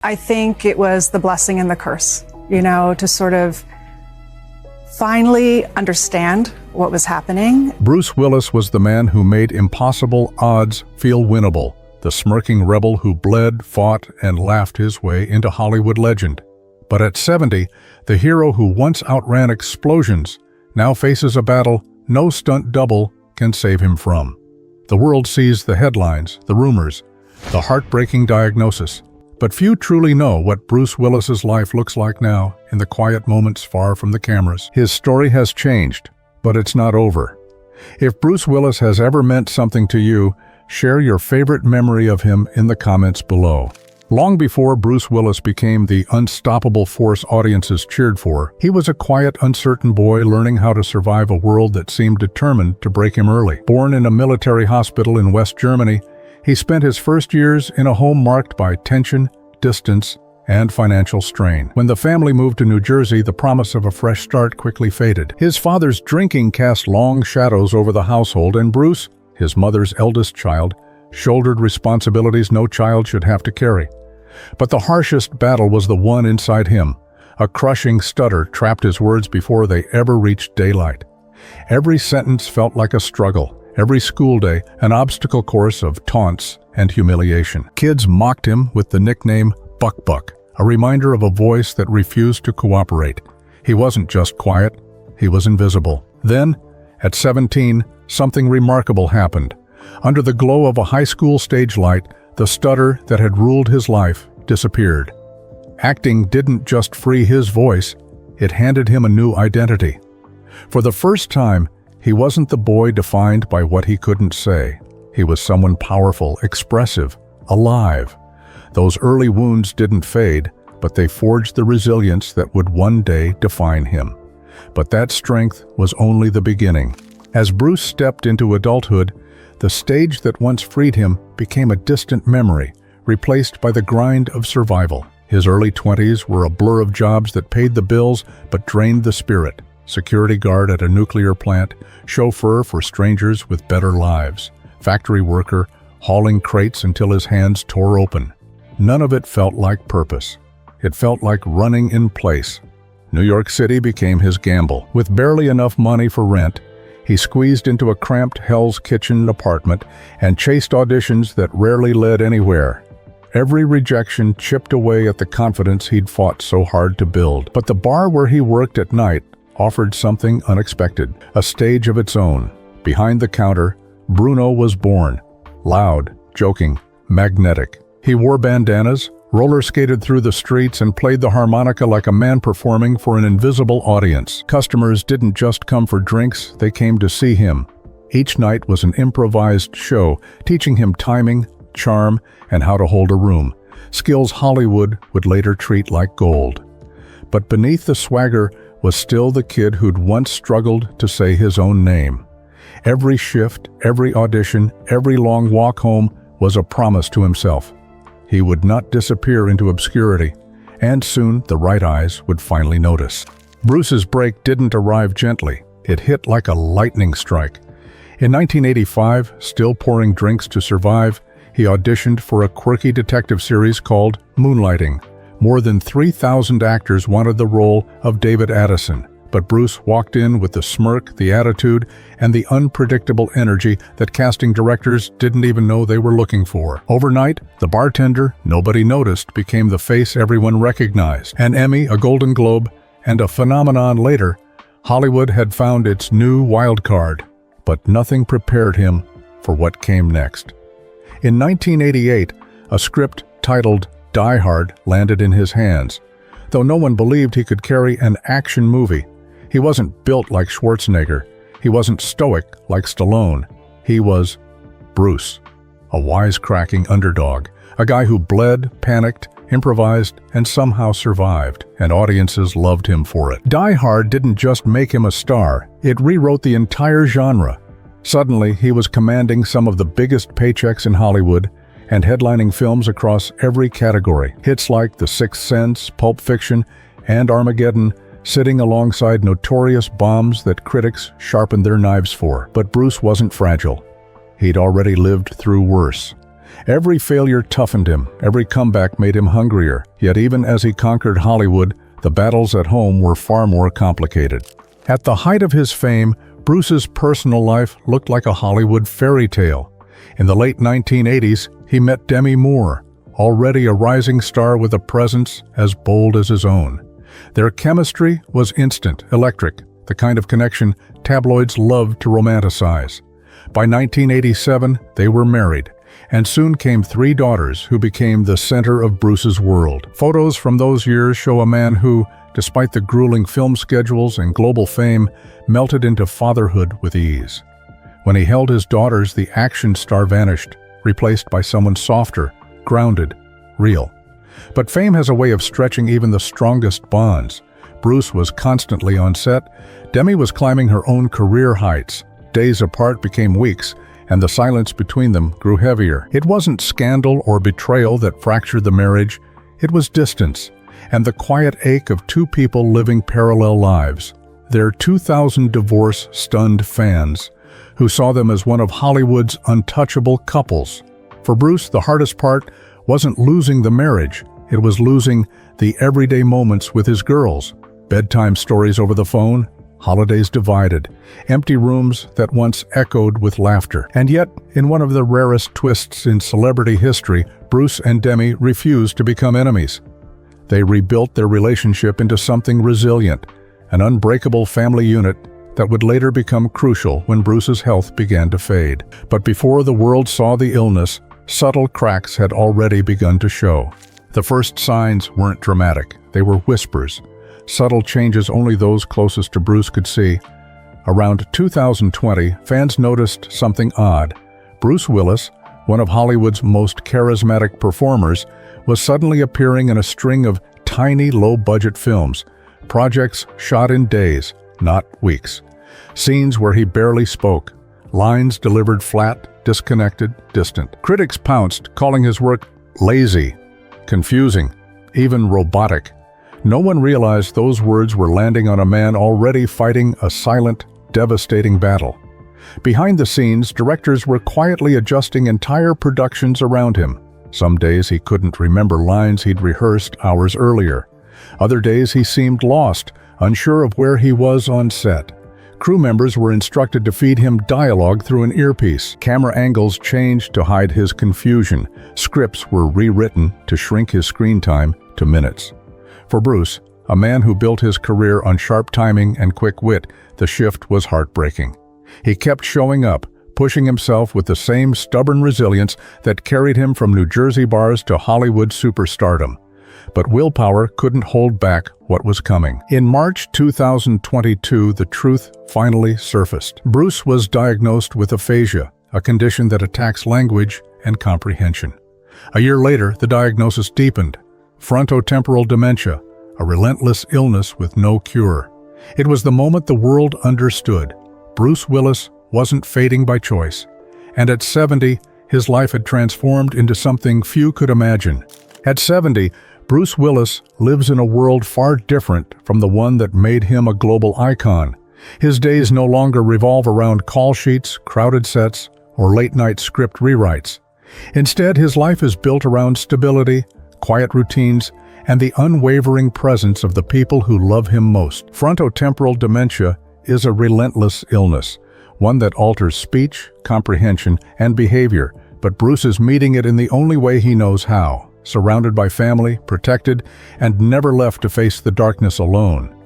I think it was the blessing and the curse, to sort of finally understand what was happening. Bruce Willis was the man who made impossible odds feel winnable, the smirking rebel who bled, fought, and laughed his way into Hollywood legend. But at 70, the hero who once outran explosions now faces a battle no stunt double can save him from. The world sees the headlines, the rumors, the heartbreaking diagnosis. But few truly know what Bruce Willis's life looks like now, in the quiet moments far from the cameras. His story has changed, but it's not over. If Bruce Willis has ever meant something to you, share your favorite memory of him in the comments below. Long before Bruce Willis became the unstoppable force audiences cheered for, he was a quiet, uncertain boy learning how to survive a world that seemed determined to break him early. Born in a military hospital in West Germany, he spent his first years in a home marked by tension, distance, and financial strain. When the family moved to New Jersey, the promise of a fresh start quickly faded. His father's drinking cast long shadows over the household, and Bruce, his mother's eldest child, shouldered responsibilities no child should have to carry. But the harshest battle was the one inside him. A crushing stutter trapped his words before they ever reached daylight. Every sentence felt like a struggle. Every school day, an obstacle course of taunts and humiliation. Kids mocked him with the nickname Buck Buck, a reminder of a voice that refused to cooperate. He wasn't just quiet, he was invisible. Then, at 17, something remarkable happened. Under the glow of a high school stage light, the stutter that had ruled his life disappeared. Acting didn't just free his voice, it handed him a new identity. For the first time, he wasn't the boy defined by what he couldn't say. He was someone powerful, expressive, alive. Those early wounds didn't fade, but they forged the resilience that would one day define him. But that strength was only the beginning. As Bruce stepped into adulthood, the stage that once freed him became a distant memory, replaced by the grind of survival. His early 20s were a blur of jobs that paid the bills but drained the spirit. Security guard at a nuclear plant, chauffeur for strangers with better lives, factory worker, hauling crates until his hands tore open. None of it felt like purpose. It felt like running in place. New York City became his gamble. With barely enough money for rent, he squeezed into a cramped Hell's Kitchen apartment and chased auditions that rarely led anywhere. Every rejection chipped away at the confidence he'd fought so hard to build. But the bar where he worked at night offered something unexpected, a stage of its own. Behind the counter, Bruno was born. Loud, joking, magnetic. He wore bandanas, roller skated through the streets, and played the harmonica like a man performing for an invisible audience. Customers didn't just come for drinks, they came to see him. Each night was an improvised show, teaching him timing, charm, and how to hold a room. Skills Hollywood would later treat like gold. But beneath the swagger was still the kid who'd once struggled to say his own name. Every shift, every audition, every long walk home was a promise to himself. He would not disappear into obscurity, and soon the right eyes would finally notice. Bruce's break didn't arrive gently. It hit like a lightning strike. In 1985, still pouring drinks to survive, he auditioned for a quirky detective series called Moonlighting. More than 3,000 actors wanted the role of David Addison, but Bruce walked in with the smirk, the attitude, and the unpredictable energy that casting directors didn't even know they were looking for. Overnight, the bartender nobody noticed became the face everyone recognized. An Emmy, a Golden Globe, and a phenomenon later, Hollywood had found its new wild card, but nothing prepared him for what came next. In 1988, a script titled Die Hard landed in his hands. Though no one believed he could carry an action movie, he wasn't built like Schwarzenegger. He wasn't stoic like Stallone. He was Bruce, a wisecracking underdog, a guy who bled, panicked, improvised, and somehow survived, and audiences loved him for it. Die Hard didn't just make him a star, it rewrote the entire genre. Suddenly, he was commanding some of the biggest paychecks in Hollywood and headlining films across every category. Hits like The Sixth Sense, Pulp Fiction, and Armageddon sitting alongside notorious bombs that critics sharpened their knives for. But Bruce wasn't fragile. He'd already lived through worse. Every failure toughened him, every comeback made him hungrier. Yet even as he conquered Hollywood, the battles at home were far more complicated. At the height of his fame, Bruce's personal life looked like a Hollywood fairy tale. In the late 1980s, he met Demi Moore, already a rising star with a presence as bold as his own. Their chemistry was instant, electric, the kind of connection tabloids loved to romanticize. By 1987, they were married, and soon came 3 daughters who became the center of Bruce's world. Photos from those years show a man who, despite the grueling film schedules and global fame, melted into fatherhood with ease. When he held his daughters, the action star vanished, replaced by someone softer, grounded, real. But fame has a way of stretching even the strongest bonds. Bruce was constantly on set. Demi was climbing her own career heights. Days apart became weeks, and the silence between them grew heavier. It wasn't scandal or betrayal that fractured the marriage. It was distance, and the quiet ache of 2 people living parallel lives. Their 2000 divorce stunned fans, who saw them as one of Hollywood's untouchable couples. For Bruce, the hardest part wasn't losing the marriage. It was losing the everyday moments with his girls. Bedtime stories over the phone, holidays divided, empty rooms that once echoed with laughter. And yet, in one of the rarest twists in celebrity history, Bruce and Demi refused to become enemies. They rebuilt their relationship into something resilient, an unbreakable family unit that would later become crucial when Bruce's health began to fade. But before the world saw the illness, subtle cracks had already begun to show. The first signs weren't dramatic. They were whispers, subtle changes only those closest to Bruce could see. Around 2020, fans noticed something odd. Bruce Willis, one of Hollywood's most charismatic performers, was suddenly appearing in a string of tiny, low-budget films, projects shot in days, not weeks. Scenes where he barely spoke, lines delivered flat, disconnected, distant. Critics pounced, calling his work lazy, confusing, even robotic. No one realized those words were landing on a man already fighting a silent, devastating battle. Behind the scenes, directors were quietly adjusting entire productions around him. Some days he couldn't remember lines he'd rehearsed hours earlier. Other days he seemed lost, unsure of where he was on set. Crew members were instructed to feed him dialogue through an earpiece. Camera angles changed to hide his confusion. Scripts were rewritten to shrink his screen time to minutes. For Bruce, a man who built his career on sharp timing and quick wit, the shift was heartbreaking. He kept showing up, pushing himself with the same stubborn resilience that carried him from New Jersey bars to Hollywood superstardom. But willpower couldn't hold back what was coming. In March 2022, the truth finally surfaced. Bruce was diagnosed with aphasia, a condition that attacks language and comprehension. A year later, the diagnosis deepened. Frontotemporal dementia, a relentless illness with no cure. It was the moment the world understood. Bruce Willis wasn't fading by choice. And at 70, his life had transformed into something few could imagine. At 70, Bruce Willis lives in a world far different from the one that made him a global icon. His days no longer revolve around call sheets, crowded sets, or late-night script rewrites. Instead, his life is built around stability, quiet routines, and the unwavering presence of the people who love him most. Frontotemporal dementia is a relentless illness, one that alters speech, comprehension, and behavior, but Bruce is meeting it in the only way he knows how. Surrounded by family, protected, and never left to face the darkness alone.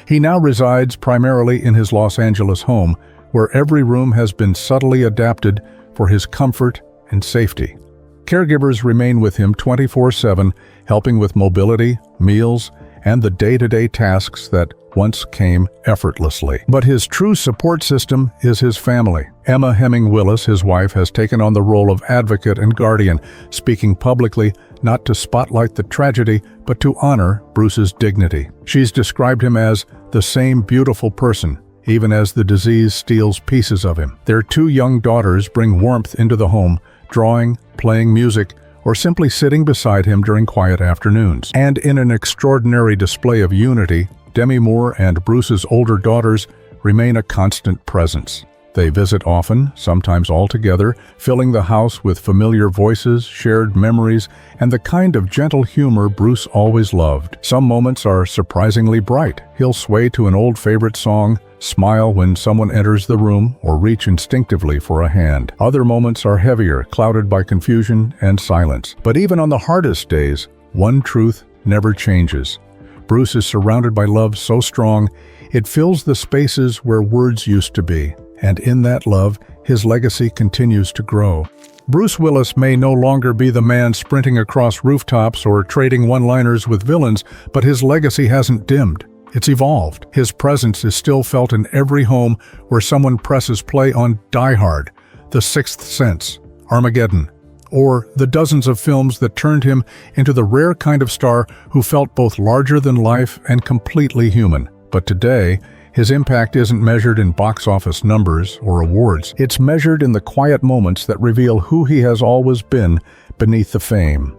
He now resides primarily in his Los Angeles home, where every room has been subtly adapted for his comfort and safety. Caregivers remain with him 24/7, helping with mobility, meals, and the day-to-day tasks that once came effortlessly. But his true support system is his family. Emma Hemming Willis, his wife, has taken on the role of advocate and guardian, speaking publicly not to spotlight the tragedy, but to honor Bruce's dignity. She's described him as the same beautiful person, even as the disease steals pieces of him. Their 2 young daughters bring warmth into the home, drawing, playing music, or simply sitting beside him during quiet afternoons. And in an extraordinary display of unity, Demi Moore and Bruce's older daughters remain a constant presence. They visit often, sometimes all together, filling the house with familiar voices, shared memories, and the kind of gentle humor Bruce always loved. Some moments are surprisingly bright. He'll sway to an old favorite song, smile when someone enters the room, or reach instinctively for a hand. Other moments are heavier, clouded by confusion and silence. But even on the hardest days, one truth never changes. Bruce is surrounded by love so strong, it fills the spaces where words used to be. And in that love, his legacy continues to grow. Bruce Willis may no longer be the man sprinting across rooftops or trading one-liners with villains, but his legacy hasn't dimmed. It's evolved. His presence is still felt in every home where someone presses play on Die Hard, The Sixth Sense, Armageddon, or the dozens of films that turned him into the rare kind of star who felt both larger than life and completely human. But today, his impact isn't measured in box office numbers or awards. It's measured in the quiet moments that reveal who he has always been beneath the fame.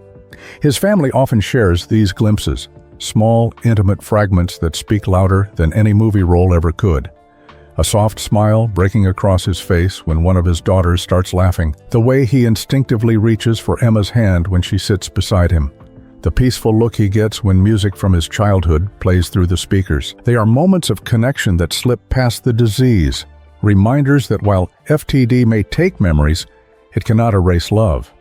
His family often shares these glimpses, small, intimate fragments that speak louder than any movie role ever could. A soft smile breaking across his face when one of his daughters starts laughing, the way he instinctively reaches for Emma's hand when she sits beside him, the peaceful look he gets when music from his childhood plays through the speakers. They are moments of connection that slip past the disease, reminders that while FTD may take memories, it cannot erase love.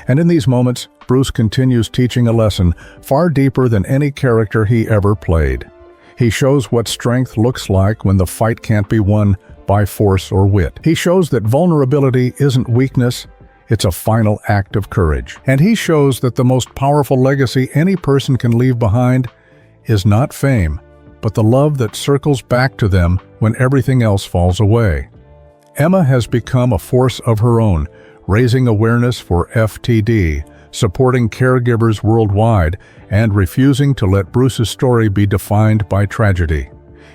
And in these moments, Bruce continues teaching a lesson far deeper than any character he ever played. He shows what strength looks like when the fight can't be won by force or wit. He shows that vulnerability isn't weakness, it's a final act of courage. And he shows that the most powerful legacy any person can leave behind is not fame, but the love that circles back to them when everything else falls away. Emma has become a force of her own, raising awareness for FTD, supporting caregivers worldwide, and refusing to let Bruce's story be defined by tragedy.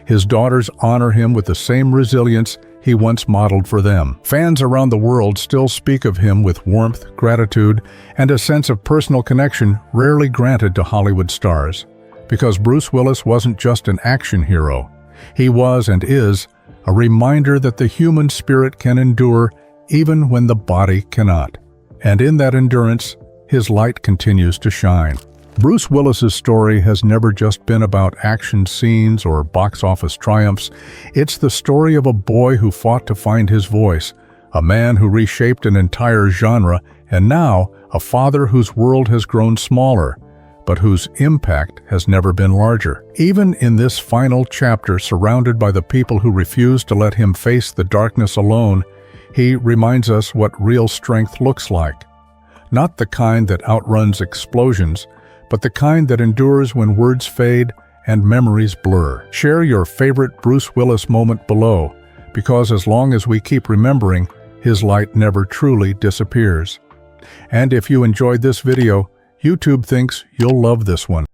His daughters honor him with the same resilience he once modeled for them. Fans around the world still speak of him with warmth, gratitude, and a sense of personal connection rarely granted to Hollywood stars. Because Bruce Willis wasn't just an action hero. He was and is a reminder that the human spirit can endure even when the body cannot. And in that endurance, his light continues to shine. Bruce Willis's story has never just been about action scenes or box office triumphs. It's the story of a boy who fought to find his voice, a man who reshaped an entire genre, and now a father whose world has grown smaller, but whose impact has never been larger. Even in this final chapter, surrounded by the people who refuse to let him face the darkness alone, he reminds us what real strength looks like. Not the kind that outruns explosions, but the kind that endures when words fade and memories blur. Share your favorite Bruce Willis moment below, because as long as we keep remembering, his light never truly disappears. And if you enjoyed this video, YouTube thinks you'll love this one.